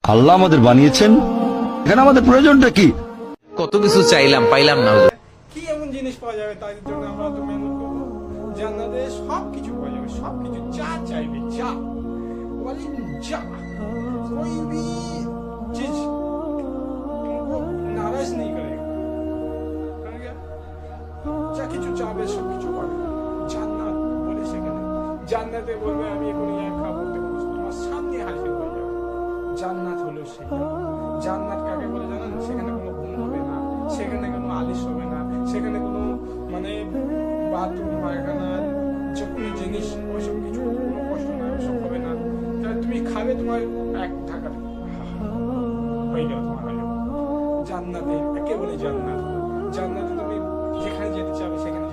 আল্লাহ আমাদের বানিয়েছেন, এখানে আমাদের প্রয়োজনটা কি? কত কিছু চাইলাম, পাইলাম না। কি এমন জিনিস পাওয়া যাবে তার জন্য আমরা তো মেহনত করবো? জান্নাতে সব কিছু পাওয়া যাবে, সব কিছু যা চাইবে, যা বলি যা, कोई भी चीज तुमको नाराज नहीं करेगा। समझ गया? যা কিছু চাবে সব কিছু পাবে। জান্নাত বলে সেখানে, জান্নাতে বলবে আমি এখন ইয়া খাবো, তোমার সামনে হাজির হয়ে যাবে। জান্নাত হলো সেটা। জান্নাত কাকে বলে জানেন? সেখানে কোনো ঘুম হবে না, সেখানে কোনো আলিশ হবে না, সেখানে কোনো মানে বাথরুম পায়খানা যে কোনো জিনিস ওইসব কিছু কোনো কষ্ট না, ওইসব হবে না। তাহলে তুমি খাবে, তোমার এক টাকা হয়ে গেল, তোমার হয়ে গেল। জান্নাতে একে বলে জান্নাত। জান্নাতে তুমি যেখানে যেতে চাবে সেখানে